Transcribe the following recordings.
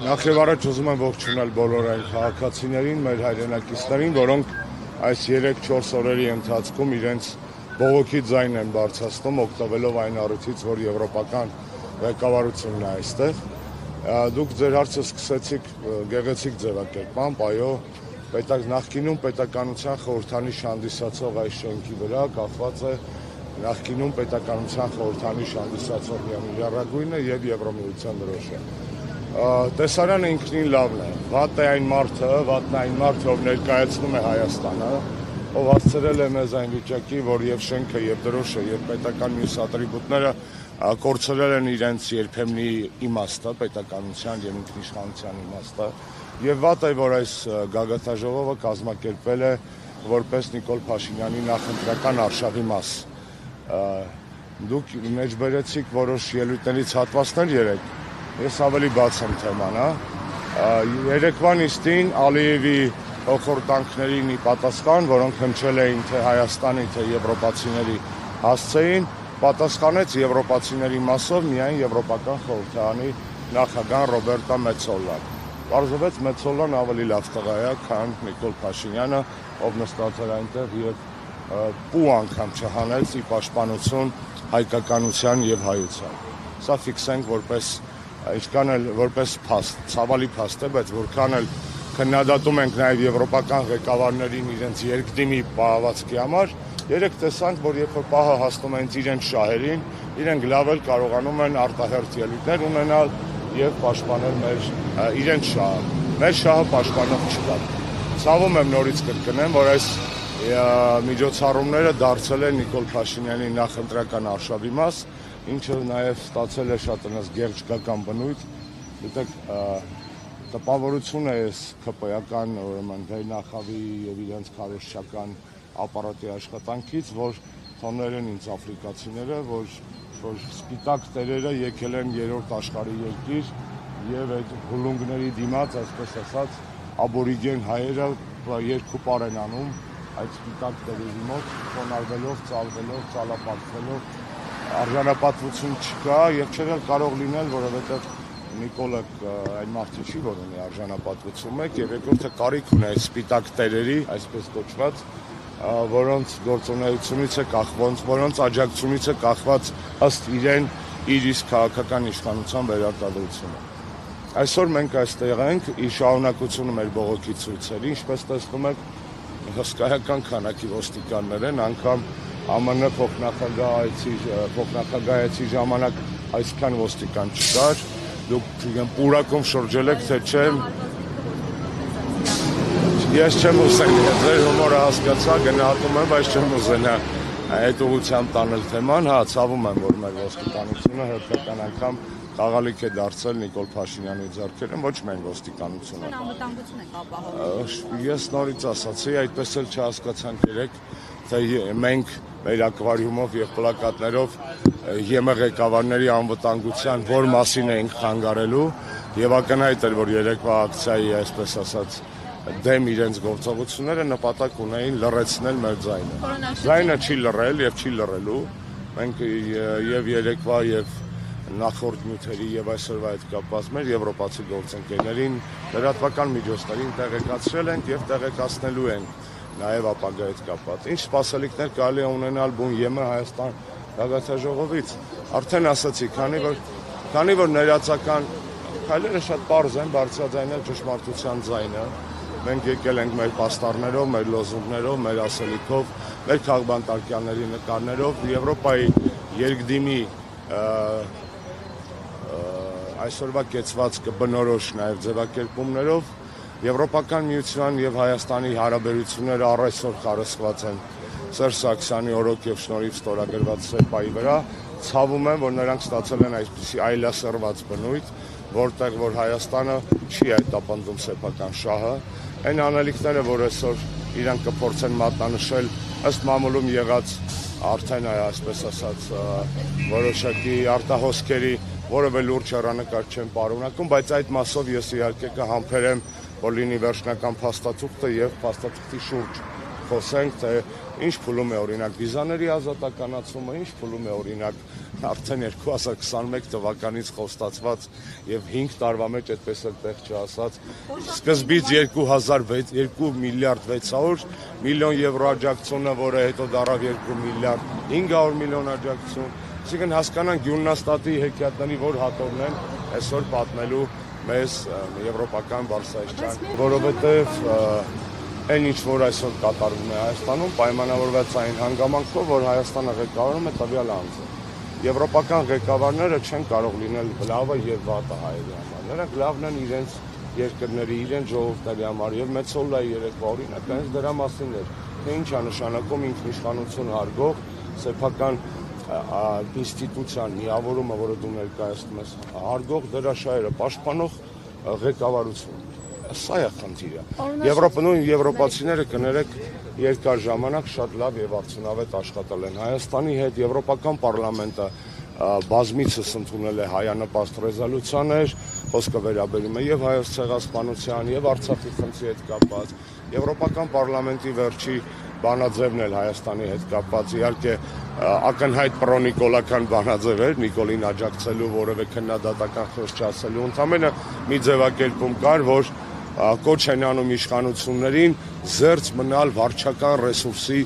Նախ եւ առաջ ուզում եմ ողջունել բոլոր այն քաղաքացիներին, մեր հայրենակիցներին, որոնք այս 3-4 օրերի ընթացքում իրենց բողոքի ձայնն են բարձրացնում, օգտվելով այն առիթից, որ եվրոպական ղեկավարությունն է այստեղ։ Դուք ձեր հարցը սկսեցիք գեղեցիկ ձևակերպամբ, այո, նախկինում պետականության խորհրդանիշ հանդիսացող այս շենքի վրա կախված է նախկինում պետականության խորհրդանիշ հանդիսացող միավորագույնը եւ Եվրոմիության դրոշը։ Տեսարանը ինքնին լավն է, վատն է այն մարդը, ով ներկայացնում է Հայաստանը, ով հասցրել է մեզ այն վիճակի, որ եւ շենքը, եւ դրոշը, եւ պետական մյուս ատրիբուտները կորցրել են իրենց երբեմնի իմաստը, պետականության եւ ինքնիշխանության իմաստը, եւ վատ է, որ այս գագաթաժողովը կազմակերպվել է որպես Նիկոլ Փաշինյանի նախընտրական արշավի մաս։ Դուք մեջբերեցիք որոշ ելույթներից հատվածներ երեք, ես ավելի բաց եմ թեման, երեկվան իստին Ալիևի հոխորտանքներին ի պատասխան, որոնք հնչել էին թե Հայաստանի, թե եվրոպացիների հասցեին, պատասխանեց եվրոպացիների մասով միայն Եվրոպական խորհրդարանի նախագահ Ռոբերտա Մեծոլան։ Պարզվեց Մեծոլան ավելի լավ տղա է, քան Նիկոլ Փաշինյանը, ով նստած էր այնտեղ եւ պու անգամ չհանեց ի պաշտպանություն հայկականության եւ հայության։ Սա ֆիքսենք ինչքան էլ որպես փաստ, ցավալի փաստ է, բայց որքան էլ քննադատում ենք նաև եվրոպական ղեկավարներին իրենց երկդիմի պահվածքի համար, երեք տեսանք, որ երբ որ պահը հասնում են իրենց շահերին, իրենք լավ էլ կարողանում են արտահերթ ելույթներ ունենալ եւ պաշտպանել իրենց շահը։ Մեր շահը պաշտպանող չկա։ Ցավում եմ նորից կրկնեմ, որ այս միջոցառումները դարձել են Նիկոլ Փաշինյանի նախընտրական արշավի մաս, ինչը նաև ստացել է շատ գեղեցկական բնույթ։ Գիտեք, տպավորություն է այս ԿՊ-ական վերնախավի եւ իրենց քարոզչական ապարատի աշխատանքից, որ թողնել են ինձ աֆրիկացիները, որ սպիտակ տերերը եկել են երրորդ աշխարհի երկիր եւ այդ հուլունգների դիմաց, այսպես ասած, աբորիգեն հայերը երկու պար են անում այդ սպիտակ տերերի մոտ, խոնարհվելով, ծալվելով, ծալապատվելով, արժանապատվություն չկա եւ չէր կարող լինել, որովհետեւ Նիկոլը այն մարդը չի, որ ունի արժանապատվություն մեկ եւ երկրորդը կարիք ունի այդ սպիտակ տերերի, այսպես կոչված, որոնց գործունեությունից է կախված, որոնց աջակցությունից է կախված ըստ իրեն իր իսկ քաղաքական իշխանության վերարտադրությունը։ Այսօր մենք այստեղ ենք ի շարունակությունը մեր բողոքի ցույցերի, ինչպես տեսնում եք, հսկայական քանակի ոստիկաններ են, անգամ ԱՄՆ փոխնախագահացի ժամանակ այսքան ոստիկան չկար, դուք պուրակում շրջել եք, թե չէ, ես չեմ ուզենա, ձեր հումորը հասկացա, գնահատում եմ, բայց չեմ ուզենա այդ ուղղությամբ տանել թեման, ցավում եմ, որ մեր ոստիկանությունը հերթական անգամ խաղալիք է դարձել Նիկոլ Փաշինյանի ձեռքերում, ոչ միայն ոստիկանությունը։ Անվտանգություն եք ապահովում։ Ես նորից ասացի, այդպես էլ չհասկացանք երեք, թե մենք մեր ակվարիումով եւ պլակատներով ԵՄ ղեկավարների անվտանգության որ մասին էինք խանգարելու եւ ակնհայտ էր, որ երեկվա ակցիայի, այսպես ասած, դեմ իրենց գործողությունները նպատակ ունեին լռեցնել մեր ձայնը։ Ձայնը չի լռել եւ չի լռելու։ Մենք եւ երեկվա եւ նախորդ նյութերի եւ այսօրվա հետ կապված մեր եվրոպացի գործընկերներին լրատվական միջոցներին տեղեկացրել ենք եւ տեղեկացնելու ենք նաեւ ապագա հետ կապված։ Ինչ սպասելիքներ կարելի է ունենալ բուն ԵՄ Հայաստան գագաթաժողովից։ Արդեն ասացի, քանի որ ներածական քայլերը շատ պարզ են, բարձրաձայնել ճշմարտության ձայնը։ Մենք եկել ենք մեր պաստառներով, մեր լոզունգներով, մեր ասելիքով, մեր քաղբանտարկյանների նկարներով, Եվրոպայի երկդիմի այսօրվա կեցվածքը բնորոշ նաև ձևակերպումներով Եվրոպական միության եւ Հայաստանի հարաբերությունները առայժմ խարսխված են Սերժ Սարգսյանի օրոք եւ շնորհիվ ստորագրված ՍԵՊԱ-ի վրա, ցավում եմ, որ նրանք ստացել են այսպիսի այլասերված բնույթ, որտեղ որ Հայաստանը չի այտապնդում սեփական շահը, այն անելիքները, որ այսօր իրանք կփորձեն մատնանշել ըստ մամուլում եղած արդեն այսպես ասած որոշակի արտահոսքերի որևէ լուրջ հեռանկար չեն պարունակում, բայց այդ մասով ես իհարկե կհամբերեմ, որ լինի վերջնական փաստաթուղթը եւ փաստաթուղթի շուրջ խոսենք, թե ինչ փուլում է օրինակ վիզաների ազատականացումը, ինչ փուլում է օրինակ արդեն 2021 թվականից խոստացված եւ 5 տարվա մեջ այդպես էլ տեղ չասած սկզբից 2 միլիարդ 600 միլիոն եվրո աջակցությունը, որը հետո դառավ 2 միլիարդ 500 միլիոն աջակցություն, այսինքն հասկանան Գյուլնաստատի հեքիաթների որ հատորն են այսօր պատմելու մեզ եվրոպական Բարսայիչյան, որովհետեւ այն ինչ որ այսօր կատարվում է Հայաստանում պայմանավորված այն հանգամանքով, որ Հայաստանը ղեկավարում է տվյալ անձը։ Եվրոպական ղեկավարները չեն կարող լինել լավը եւ վատը հայերի համար։ Նրանք լավն են իրենց երկրների, իրենց ժողովուրդների համար եւ Մեծոլայի երեկվա օրինակը հենց դրա մասին էր, թե ինչ է նշանակում ինքնիշխանություն հարգող սեփական ինստիտուցիան միավորումը, որը դու ներկայացնում ես, հարգող դրաշայերը պաշտպանող ղեկավարություն։ Սա է խնդիրը։ Եվրոպացիները կներեք երկար ժամանակ շատ լավ եւ արդյունավետ աշխատել են Հայաստանի հետ։ Եվրոպական պարլամենտը բազմիցս ընդունել է հայանպաստ ռեզոլյուցիաներ, խոսքը վերաբերում է եւ Հայոց ցեղասպանության եւ Արցախի խնդրի հետ կապված։ Եվրոպական պարլամենտի վերջի բանաձևն էլ Հայաստանի հետ կապված, իհարկե ակնհայտ պրոնիկոլական բանաձև էր Նիկոլին աջակցելու որևէ քննադատական խոսք չասելու, ընդամենը մի ձևակերպում կար, որ կոչ են անում իշխանություններին զերծ մնալ վարչական ռեսուրսի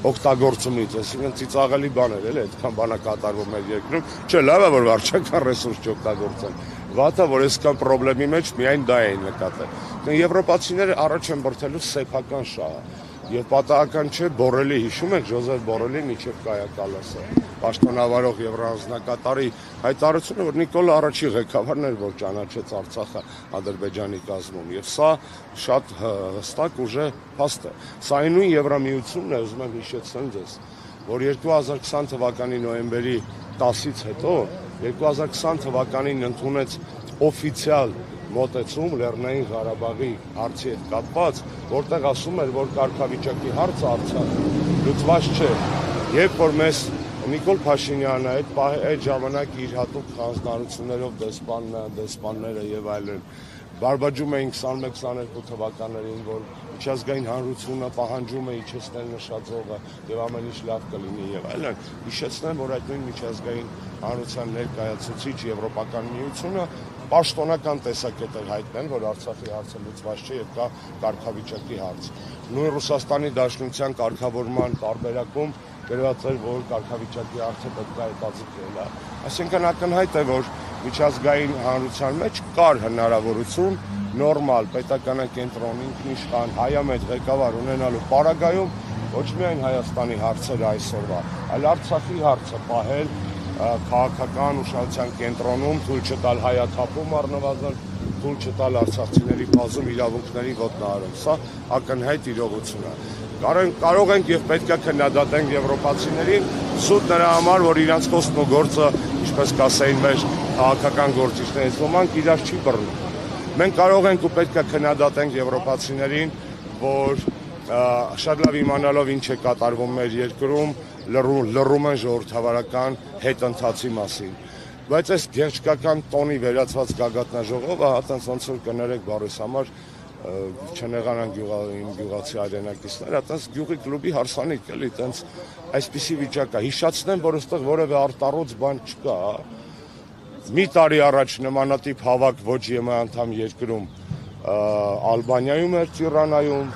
օգտագործումից, այսինքն ծիծաղելի բան էր, էլի այդքան բան է կատարվում մեր երկրում, չէ, լավ է որ վարչական ռեսուրս չօգտագործեն, վատը որ այսքան խնդրի մեջ միայն դա էին նկատել։ Եվրոպացիները առաջ են բրդելու սեփական շահը։ Եվ պատահական չէ, Բորելի, հիշում եք Ժոզեֆ Բորելի միջև Կայա Կալասը, պաշտոնավարող եվրոազնկատարի հայտարարությունը, որ Նիկոլը առաջի ղեկավարն էր, որ ճանաչեց Արցախը Ադրբեջանի կազմում, եւ սա շատ հստակ ուժը փաստ է։ Սա նույն Եվրամիությունն է, ուզում եմ հիշեցնել ձեզ, որ 2020 թվականի նոյեմբերի 10-ից հետո 2020 թվականին ընդունեց օֆիցիալ մոտեցում Լեռնային Ղարաբաղի հարցի հետ կապված, որտեղ ասում էր, որ կարգավիճակի հարցը Արցախում լուծված չէ, երբ որ մեզ Նիկոլ Փաշինյանը այդ ժամանակ իր հատուկ հանձնարարություններով դեսպանները եւ այլն բարբաջում էին 21-22 թվականներին, որ միջազգային հանրությունը պահանջում է իջեցնել նշածողը եւ ամեն ինչ լավ կլինի եւ այլն, հիշեցնեմ, որ այդ նույն միջազգային հանրության ներկայացուցիչ Եվրոպական միությունը պաշտոնական տեսակետ էր հայտնել, որ Արցախի հարցը լուծված չէ եւ կա կարգավիճակի հարց։ Նույն Ռուսաստանի Դաշնության կարգավորման տարբերակում գրված էր, որ կարգավիճակի հարցը պետք է հետաձգել, այսինքն ակնհայտ է, որ միջազգային հանրության մեջ կար հնարավորություն նորմալ պետականակենտրոն ինքնիշխան հայամետ ղեկավար ունենալու պարագայում ոչ միայն Հայաստանի հարցերը այսօրվա, այլ Արցախի հարցը պահել քաղաքական ուշադրության կենտրոնում, թույլ չտալ հայաթափում առնվազն, թույլ չտալ արցախցիների բազում իրավունքների ոտնահարում։ Սա ակնհայտ իրողություն է։ Կարող ենք եւ պետք է քննադատենք եվրոպացիներին սուտ նրա համար, որ իրանց խոսքն ու գործը, ինչպես կասեին մեր քաղաքական գործիչներից, ոմանք իրար չի բռնում։ Մենք կարող ենք ու պետք է քննադատենք եվրոպացիներին, որ շատ լավ իմանալով ինչ է կատարվում մեր երկրում, լռում են ժողովրդավարական հետընթացի մասին։ Բայց այս գեղեցկական տոնի վերածված գագաթնաժողովը, հատենց ոնց որ կներեք բառիս համար, չնեղանան գյուղացի հայրենակիցներ, հատենց գյուղի կլուբի հարսանիք, էլի, տենց այսպիսի վիճակ է։ Հիշացնեմ, որ այստեղ որևէ արտառոց բան չկա։ Մի տարի առաջ նմանատիպ հավաք ոչ ԵՄ անդամ երկրում Ալբանիայում էր, Տիրանայում,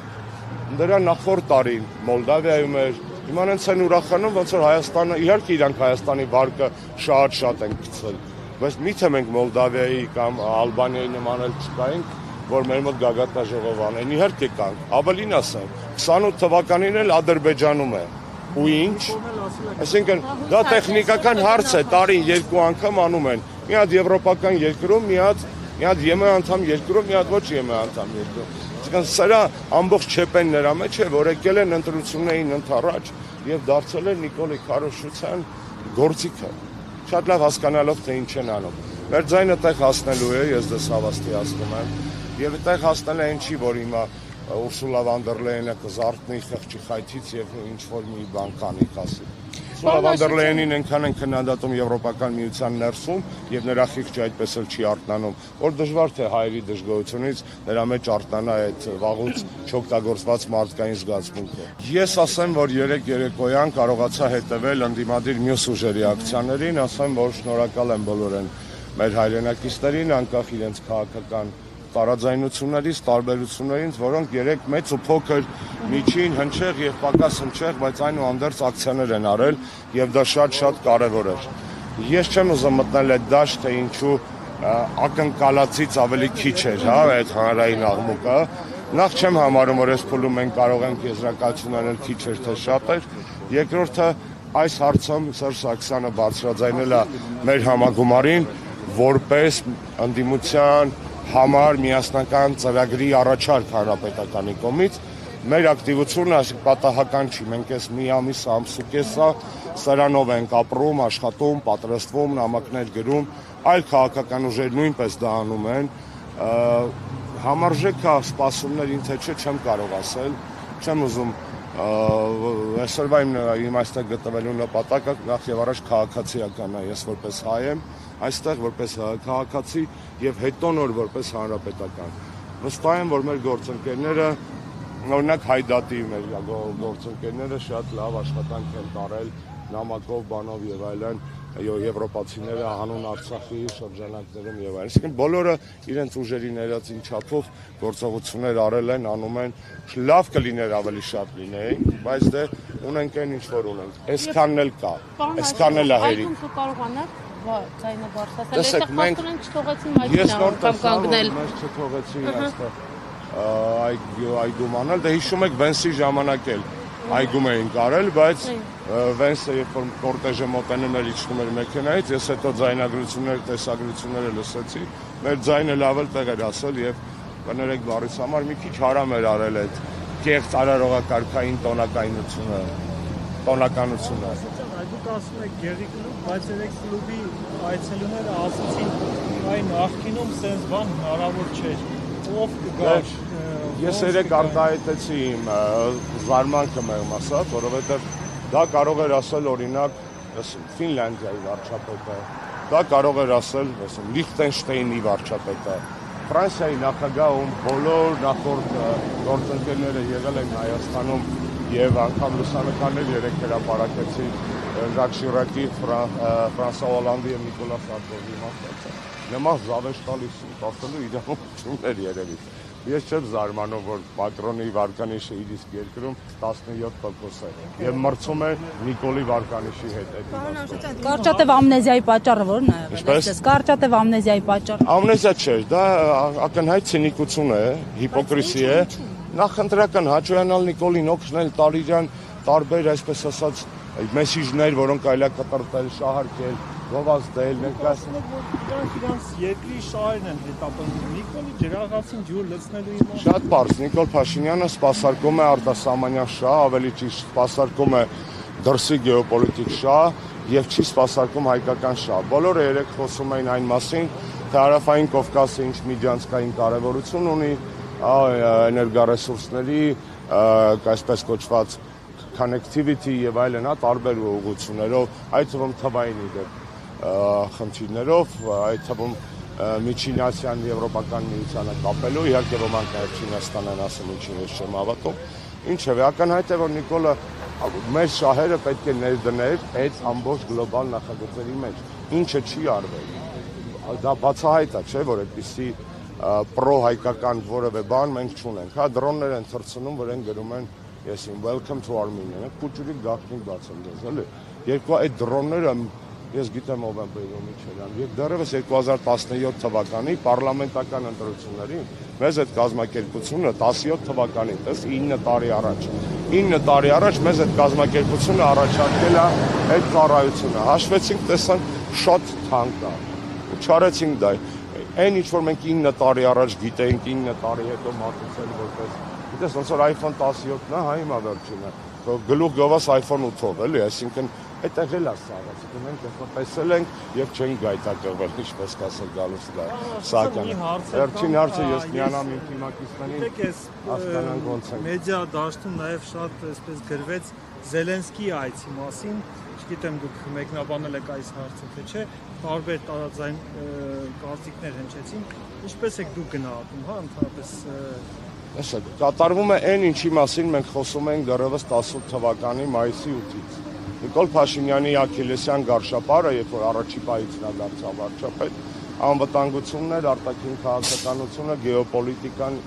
դրա նախորդ տարին Մոլդավիայում էր, հիմա նենց են ուրախանում, ոնց որ Հայաստանը, իհարկե իրանք Հայաստանի վարկը շատ են գցել, բայց միթե մենք Մոլդավիայի կամ Ալբանիայի նման էլ չկայինք, որ մեր մոտ գագաթնաժողով անեն, իհարկե կանք, ավելին ասեմ, 28 թվականին էլ Ադրբեջանում է, ու ինչ, այսինքն դա տեխնիկական հարց է, տարին 2 անգամ անում են, մի հատ եվրոպական երկրում, մի հատ ԵՄ անդամ երկրում, մի հատ ոչ ԵՄ անդամ երկրում, այսինքն սրա ամբողջ չեպեն նրա մեջ է, որ եկել են ընտրություններին ընդառաջ եւ դարձել են Նիկոլի քարոզչության գործիքը, շատ լավ հասկանալով թե ինչ են անում, մեր ձայնը տեղ հասնելու է, ես դες հավաստի հասնում եմ, եւ այդտեղ հասնել է ինչի, որ հիմա Ուրսուլա վան դեր Լեյենը կզարթնի խղճի խայթից եւ ինչ որ մի բան կանի ասի։ Ուրսուլա վան դեր Լեյենին այնքան են քննադատում Եվրոպական միության ներսում եւ նրա խիղճը այդպես էլ չի արթնանում, որ դժվար թե հայերի դժգոհությունից նրա մեջ արթնանա այդ վաղուց չօգտագործված մարդկային զգացմունքը։ Ես ասեմ, որ երեկոյան կարողացա հետևել ընդդիմադիր մյուս ուժերի ակցիաներին, ասեմ, որ շնորհակալ եմ բոլորին մեր հայրենակիցներին, անկախ իրենց քաղաքական տարաձայնություններից, տարբերություններից, որոնք երեք մեծ ու փոքր, միջին, հնչեղ եւ պակաս հնչեղ, բայց այնուհանդերձ ակցիաներ են արել եւ դա շատ կարեւոր էր։ Ես չեմ ուզում մտնել այդ դաշտ, թե ինչու ակնկալածից ավելի քիչ էր, հա, այդ հանրային աղմուկը։ Նախ չեմ համարում, որ այս փուլում մենք կարող ենք եզրակացություն անել քիչ էր թե շատ էր։ Երկրորդը այս հարցում Սերժ Սարգսյանը բարձրաձայնել է մեր համագումարին որպես ընդդիմության համար միասնական ծրագրի առաջարկ հանրապետականի կողմից մեր ակտիվությունը պատահական չի, մենք այս մի ամսուկեսա սրանով ենք ապրում, աշխատում, պատրաստվում, նամակներ գրում, այլ քաղաքական ուժեր նույնպես դա անում են, համարժեք է սպասումներ ինձ հետ չեմ կարող ասել, չեմ ուզում այսօրվա իմ այստեղ գտնվելու նպատակը նախ եւ առաջ քաղաքացիական է, ես որպես հայ եմ, այստեղ որպես քաղաքացի եւ հետո նոր որպես հանրապետական։ Վստահ եմ, որ մեր գործընկերները, օրինակ Հայդատի մեր գործընկերները շատ լավ աշխատանք են տարել նամակով, բանով եւ այլն, եվրոպացիները հանուն Արցախի շրջանակներում եւ այլն։ Այսինքն բոլորը իրենց ուժերի ներածին չափով գործողություններ արել են, անում են, լավ կլիներ ավելի շատ լինեին, բայց դե ունենք այն ինչ որ ունենք։ Այսքանն էլ կա, այսքանն էլ է հերիք։ Ձայնը բարձրացել, այստեղ փաստորեն չթողեցին մայթին անգամ կանգնել։ Ես չթողեցին այստեղ այգում անել, դե հիշում եք Վենսի ժամանակ էլ այգում էին կարել, բայց Վենսը երբ որ կորտեժը մոտենում էր իջնում էր մեքենայից, ես հետո ձայնագրություններ, տեսագրությունները լսեցի, մեր ձայնը լավ էլ տեղ էր ասել եւ կներեք բառից համար մի քիչ հարամ էր արել այդ կեղծ արարողակարգային տոնականությունը։ Դուք ասում եք գեղի կլուբ, բայց երեք կլուբի այցելուները ասացին, այն նախկինում սենց բան հնարավոր չէր, ով կգար։ Ես երեք արտահայտեցի իմ զարմանքը մեղմ ասած, որովհետև դա կարող էր ասել օրինակ Ֆինլանդիայի վարչապետը, դա կարող էր ասել Լիխտենշտեյնի վարչապետը, Ֆրանսիայի նախագահում բոլոր նախորդ գործընկերները եղել են Հայաստանում եւ անգամ լուսանկարներ երեք հրապարակեցի Ժակ Շիրակի, Ֆրանսուଆ Օլանդի եւ Նիկոլա Սարկոզի մասը։ Նեմա զավեշ տալիս ասելու իրավունք չուներ երևի։ Ես չեմ զարմանում, որ Մակրոնի վարկանիշը իր իսկ երկրում 17% է եւ մրցում է Նիկոլի վարկանիշի հետ։ Կարճատև ամնեզիայի պատճառը ո՞րն է եղել։ Այսպես կարճատև ամնեզիայի պատճառը։ Ամնեզիա չէ, դա ակնհայտ ցինիկություն է, հիպոկրիսի է։ Նախընտրական հաճոյանալ Նիկոլին օգնել Տարիրյան տարբեր, այսպես ասած, մեսիջներ, որոնք այլա կտրտել, շահարկել, գովազդել, նրանց երկրի շահերն են հետապնդում։ Նիկոլի ջրաղացին ջուր լցնելու իմաստը։ Շատ բարձ, Նիկոլ Փաշինյանը սպասարկում է արտասահմանյան շահ, ավելի ճիշտ սպասարկում է դրսի գեոպոլիտիկ շահ եւ չի սպասարկում հայկական շահ։ Բոլորը երեք խոսում էին այն մասին, թե Հարավային Կովկասը ինչ միջանցքային կարեւորություն ունի, էներգառեսուրսների, այսպես կոչված connectivity եւ այլն, տարբեր ուղղություններով, այդ թվում թվային իդեպ խնդիրներով, այդ թվում Միջին Ասիան Եվրոպական միությանը կապելու, իհարկե ոմանք նաեւ Չինաստան են ասում, ինչին ես չեմ հավատում։ Ինչևէ, ակնհայտ է, որ Նիկոլը մեր շահերը պետք է ներդներ այդ ամբողջ գլոբալ նախագծերի մեջ, ինչը չի արվել։ Դա բացահայտ է, չէ՞, որ այդպիսի պրո-հայկական որևէ բան մենք չունենք։ Հա դրոններ են թռցնում, որ են գրում են Եսին welcome to Armenia, փուճուրի գաղտնիք բացել դες, էլի։ Երկու այդ դրոնները ես գիտեմ ով են բերում Միչելյան։ Եվ դեռևս 2017 թվականի պարլամենտական ընտրություններին մեզ այդ կազմակերպությունը 17 թվականին, տես 9 տարի առաջ։ 9 տարի առաջ մեզ այդ կազմակերպությունը առաջարկել է այդ ծառայությունը։ Հաշվեցինք, տեսանք շատ թանկ է։ Ու չարեցինք դա։ Այն ինչ որ մենք 9 տարի առաջ գիտեինք, 9 տարի հետո մատուցել որպես Գիտես, ոնց որ iPhone 17-ն է, հա հիմա վերջինը, գլուխ գովաս iPhone 8-ով, էլի, այսինքն այդտեղ էլ է սաղ, այսինքն մենք այսպես տեսել ենք եւ չենք գայթակղվել, ինչպես կասել գալուց դա, սակայն վերջին հարցը ես միանամ իմ թիմակիցներին, հասկանանք ոնց են։ Մեդիա դաշտում նաեւ շատ այսպես գրվեց Զելենսկի այցի մասին, չգիտեմ դուք մեկնաբանել եք այս հարցը, թե չէ, տարբեր տարաձայն կարծիքներ հնչեցին, ինչպես եք դուք գնահատում, հա, ընդհանրապես Տեսեք, կատարվում է այն, ինչի մասին մենք խոսում ենք դեռևս 18 թվականի մայիսի 8-ից։ Նիկոլ Փաշինյանի Աքիլեսյան գարշապարը, երբ որ առաջի պահից նա դարձավ վարչապետ, անվտանգություններ, արտաքին քաղաքականությունը, գեոպոլիտիկան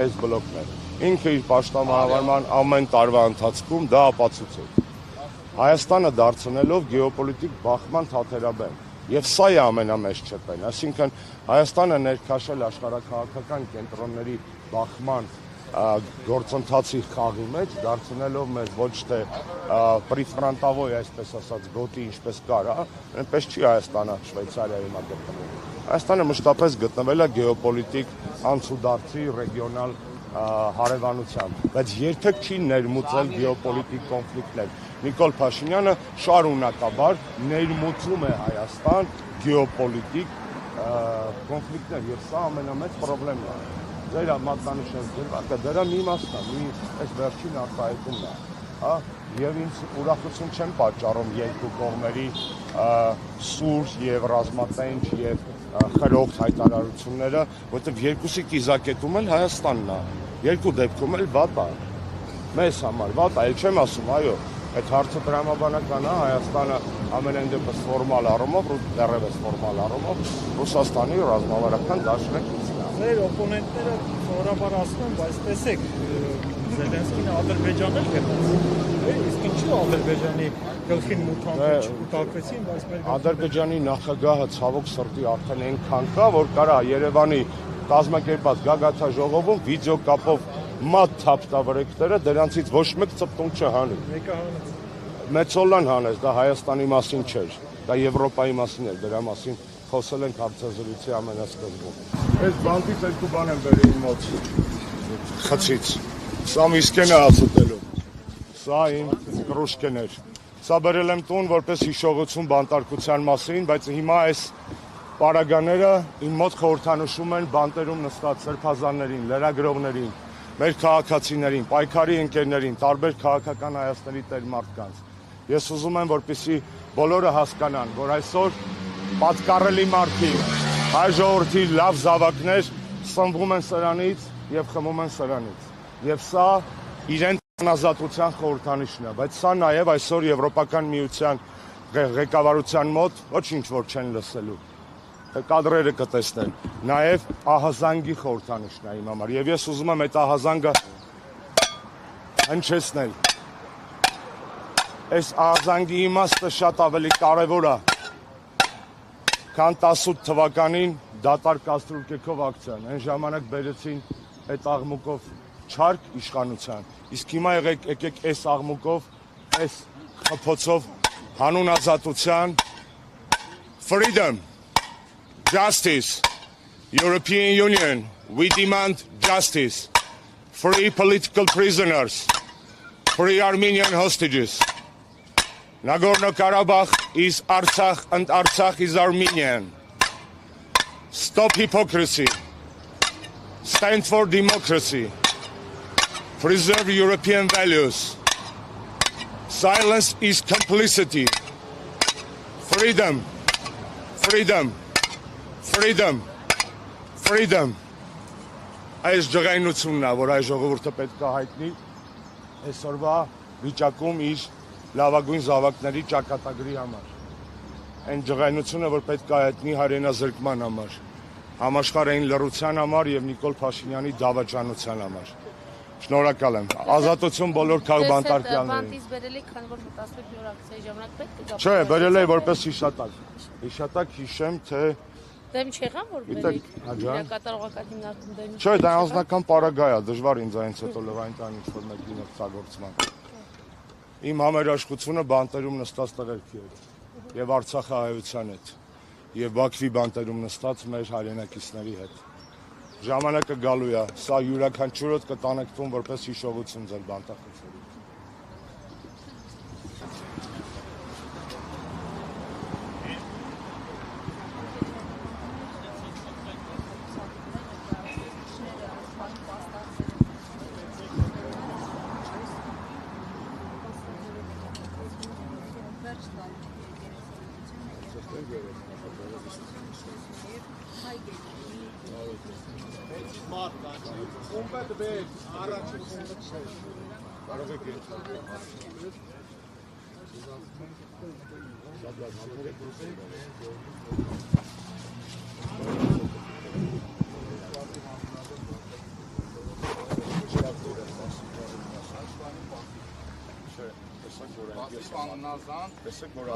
այս բլոկն է։ Ինքը իր պաշտամունավորման ամեն տարվա ընթացքում դա ապացուցեց։ Հայաստանը դարձնելով գեոպոլիտիկ բախման թաթերաբեմ։ Եվ սա է ամենամեծ չեպեն, այսինքն Հայաստանը ներքաշել աշխարհաքաղաքական կենտրոնների բախման գործընթացի խաղի մեջ, դարձնելով մեզ ոչ թե պրիֆրանտավոյ, այսպես ասած, գոտի ինչպես կար, այնպես չի Հայաստանը Շվեյցարիայի մոտ գտնվում։ Հայաստանը մշտապես գտնվել է գեոպոլիտիկ անցուդարձի ռեգիոնալ հարևանությամբ, բայց երբեք չի ներմուծել գեոպոլիտիկ կոնֆլիկտներ։ Նիկոլ Փաշինյանը շարունակաբար ներմուծում է Հայաստան գեոպոլիտիկ կոնֆլիկտներ, եւ սա ամենամեծ խնդիրն է։ Ձեր մատնանշած դեպքը դրա մի մասն է, մի այս վերջին արտահայտումն է, հա, եւ ինձ ուրախություն չեն պատճառում երկու կողմերի սուր եւ ռազմատենչ եւ խրոխտ հայտարարությունները, որովհետեւ երկուսի կիզակետում էլ Հայաստանն է, երկու դեպքում էլ վատ է, մեզ համար վատ է, չեմ ասում, այո, այդ հարցը տրամաբանական է, Հայաստանը ամենայն դեպս ֆորմալ առումով, դեռևս ֆորմալ առումով Ռուսաստանի ռազմավարական դաշնակիցն է։ Ձեր օպոնենտները սովորաբար ասում են, բայց տեսեք, Զելենսկին Ադրբեջանն էլ գտած, իսկ ինչու Ադրբեջանի գլխին մութաններ չկուտակվեցին, բայց մեր Ադրբեջանի նախագահը ցավոք սրտի արդեն այնքան կա, որ կարա Երևանի կազմակերպած գագաթաժողովում վիդեոկապով մատ թափտավրեկները դրանցից ոչ մեկ ծպտուն չհանի։ Մեկը հանեց։ Մեծոլան հանեց, դա Հայաստանի մասին չէր, դա Եվրոպայի մասին էր, դրա մասին խոսել ենք հարցազրույցի ամենասկզբում։ Այս բանտից երկու բան եմ բերել մոտ խցից։ Սա միսկեն է ածուտելու։ Սա իմ կրուշկեն էր։ Սա բերել եմ տուն որպես հիշողություն բանտարկության մասին, բայց հիմա այս պարագաները իմ մոտ խորհրդանշում են բանտերում նստած սրբազաններին, լրագրողներին, մեր քաղաքացիներին, պայքարի ընկերներին, տարբեր քաղաքական հայացքների տեր մարդկանց։ Ես ուզում եմ, որպեսզի բոլորը հասկանան, որ այսօր պատկառելի մարդիկ, հայ ժողովրդի լավ զավակներ սնվում են սրանից եւ խմում են սրանից։ Եվ սա իրենց ազատության խորհրդանիշն է, բայց սա նաեւ այսօր Եվրոպական միության ղեկավարության մոտ ոչինչ որ չեն լսելու։ Կադրերը կտեսնեն, նաև ահազանգի խորհրդանիշն է իմ համար, եւ ես ուզում եմ այդ ահազանգը հնչեցնել։ Այս ահազանգի իմաստը շատ ավելի կարևոր է, քան 18 թվականին դատարկ կաստրուլկեքով ակցիան, այն ժամանակ բերեցին այդ աղմուկով չարք իշխանության, իսկ հիմա եկեք այս աղմուկով, այս խփոցով հանուն ազատության, freedom, justice, European Union, we demand justice, free political prisoners, free Armenian hostages. Nagorno-Karabakh is Artsakh and Artsakh is Armenian. Stop hypocrisy. Stand for democracy. Preserve European values. Silence is complicity. Freedom. Freedom. Freedom. Freedom. Այս ջղայնությունն է, որ այս ժողովուրդը պետք է հայտնի այսօրվա վիճակում իր լավագույն զավակների ճակատագրի համար։ Այն ջղայնությունը, որ պետք է հայտնի հայրենազրկման համար, համաշխարհային լռության համար եւ Նիկոլ Փաշինյանի դավաճանության համար։ Շնորհակալ եմ։ Ազատություն բոլոր քաղբանտարկյալներին։ Բանտից բերել եք, քանի որ 15 օր ակցիայի ժամանակ պետք է գա։ Չէ, բերել եմ որպես հիշատակ։ Հիշատակ հիշեմ, թե դեմ չեղան որ բերեք։ Կատարողական հիմնարկում դեմ։ Չէ, դա անձնական պարագա է, դժվար ինձ այնց հետո լվային տան ինչ-որ մեկի օգտագործման։ Իմ համերաշխությունը բանտերում նստած տղերքի հետ եւ Արցախահայության հետ եւ Բաքվի բանտերում նստած մեր հայրենակիցների հետ։ Ժամանակը գալու է, սա յուրաքանչյուրդ կտանեք տուն որպես հիշողություն ձեր բանտախցերի։ Վերջ տալ Տեսեք որ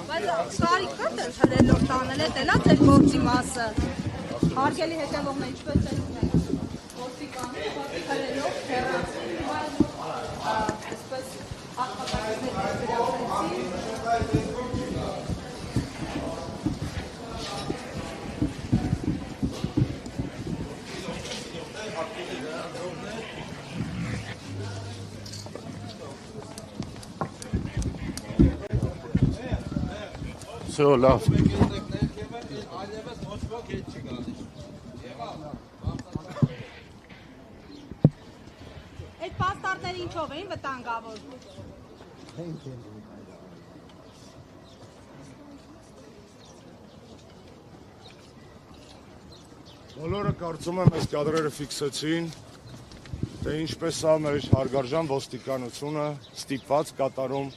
Բայց սարի կտը հրելով տանել է տելա ձեր գործի մասը։ Հարգելի հետևողներ, ինչպես է գործիկանը, հրելով հեռացնում, այսպես աղբակացներ գրավեցին։ Всё, լավ։ Այդ պաստառները ինչով էին վտանգավոր։ Բոլորը կարծում եմ այս կադրերը ֆիքսեցին, թե ինչպես է մեր հարգարժան ոստիկանությունը ստիպված կատարում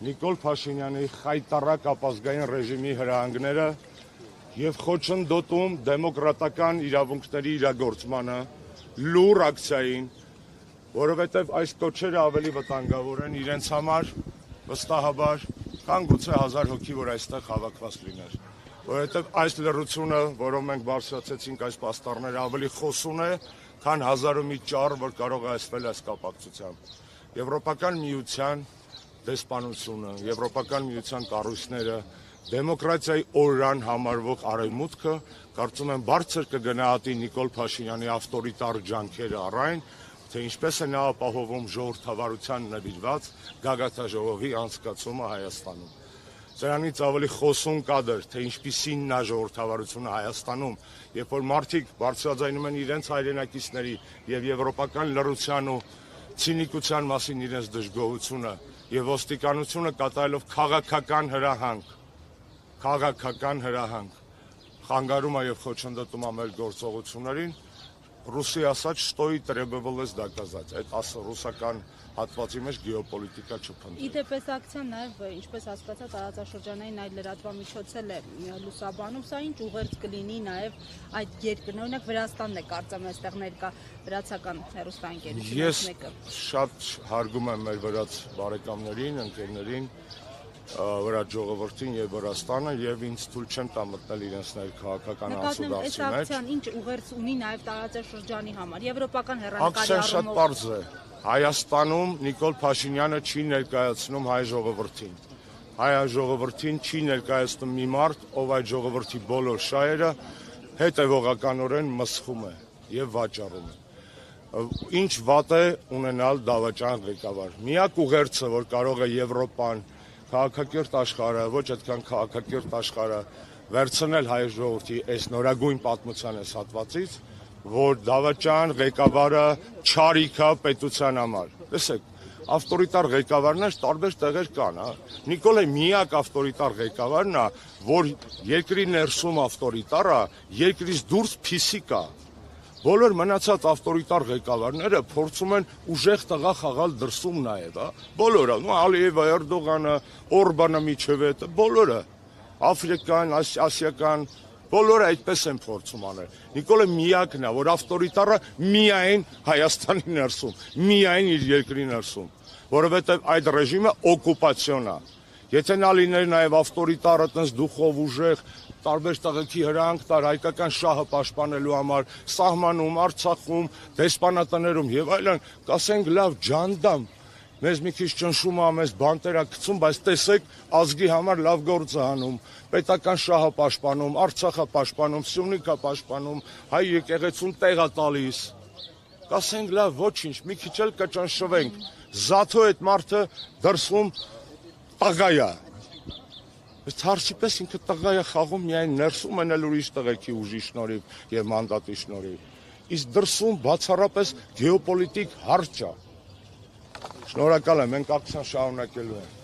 Նիկոլ Փաշինյանի խայտառակ ապազգային ռեժիմի հրահանգները եւ խոչընդոտում դեմոկրատական իրավունքների իրագործմանը լուր ակցիային, որովհետեւ այս կոչերը ավելի վտանգավոր են իրենց համար վստահաբար, քան գուցե 1000 հոգի, որ այստեղ հավաքված լիներ, որովհետեւ այս լռությունը, որով մենք բարձրացեցինք այս պաստառները, ավելի խոսուն է, քան 1000 մի ճառ, որ կարող է ասվել այս կապակցությամբ։ Եվրոպական միության դեսպանությունը, Եվրոպական միության կառույցները, դեմոկրատիայի օրրան համարվող արևմուտքը, կարծում եմ բարձր կգնահատի Նիկոլ Փաշինյանի ավտորիտար ջանքերը առայն, թե ինչպես է նա ապահովում ժողովրդավարության նվիրված գագաթաժողովի անցկացումը Հայաստանում։ Սրանից ավելի խոսուն կադր, թե ինչպիսին նա ժողովրդավարությունը Հայաստանում, երբ որ մարդիկ բարձրաձայնում են իրենց հայրենակիցների եւ եվրոպական լռության ու ցինիկության մասին իրենց դժգոհությունը եւ ոստիկանությունը կատարելով քաղաքական հրահանգ խանգարում է եւ խոչընդոտում է մեր գործողություններին, ռուսի ասած «Что и требовалось доказать»։ Այդ ռուսական հատվածի մեջ գեոպոլիտիկա չփնտրի։ Իդեպ ակցիան նաև, ինչպես հասկացա, տարածաշրջանային այլ լրատվամիջոց էլ է լուսաբանում, սա ինչ ուղերձ կլինի նաև այդ երկրն, օրինակ Վրաստանն է կարծեմ այստեղ ներկա վրացական հեռուստաընկերությունից մեկը։ Ես շատ հարգում եմ մեր վրաց բարեկամներին, ընկերներին, վրաց ժողովրդին եւ Վրաստանը եւ ինձ թույլ չեմ տա մտնել իրենց ներքաղաքական անցուդարձի մեջ։ Այս ակցիան ինչ ուղերձ ունի նաև տարածաշրջանի համար, եվրոպական հեռանկարի Ակցիան շատ պարզ է։ Հայաստանում Նիկոլ Փաշինյանը չի ներկայացնում հայ ժողովրդին։ Հայ ժողովրդին չի ներկայացնում մի մարդ, ով այդ ժողովրդի բոլոր շահերը հետևողականորեն մսխում է եւ վաճառում է։ Ինչ վատ է ունենալ դավաճան ղեկավար։ Միակ ուղերձը, որ կարող է Եվրոպան, քաղաքակիրթ աշխարհը, ոչ այդքան քաղաքակիրթ աշխարհը վերցնել հայ ժողովրդի այս նորագույն պատմության այս հատվածից, որ դավաճան ղեկավարը չարիքա պետության համար։ Տեսեք, ավտորիտար ղեկավարներ տարբեր տեղեր կան, հա։ Նիկոլը միակ ավտորիտար ղեկավարն է, որ երկրի ներսում ավտորիտար է, երկրից դուրս փիսիկ է։ Բոլոր մնացած ավտորիտար ղեկավարները փորձում են ուժեղ տղա խաղալ դրսում նաև, հա։ Բոլորը, Ալիևը, Էրդողանը, Օրբանը միջև է, բոլորը, աֆրիկան, ասիական, բոլորը այդպես են փորձում անել։ Նիկոլը միակն է, որ ավտորիտարը միայն Հայաստանի ներսում, միայն իր երկրի ներսում, որովհետև այդ ռեժիմը օկուպացիոն է։ Եթե նա լիներ նաև ավտորիտարը, տես դուխով ուժեղ, տարբեր տեղեքի հրանք տար հայկական շահը պաշտպանելու համար, սահմանում, Արցախում, դեսպանատներում եւ այլն, կասենք լավ ջանդամ, մեզ մի քիչ ճնշում է, մեզ բանտեր է գցում, բայց տեսեք ազգի համար լավ գործ է անում, պետական շահը պաշտպանում, Արցախը պաշտպանում, Սյունիքը պաշտպանում, հայ եկեղեցուն տեղ է տալիս։ Կասենք լավ, ոչինչ, մի քիչ էլ կճնշվենք։ Զաթո այդ մարդը դրսում տղա է։ Հարցի պես ինքը տղա է խաղում միայն ներսում են էլ ուրիշ տղեկի ուժի շնորհիվ եւ մանդատի շնորհիվ։ Իսկ դրսում բացառապես գեոպոլիտիկ հարց է։ Շնորհակալ եմ, մենք ակցիան շարունակելու ենք։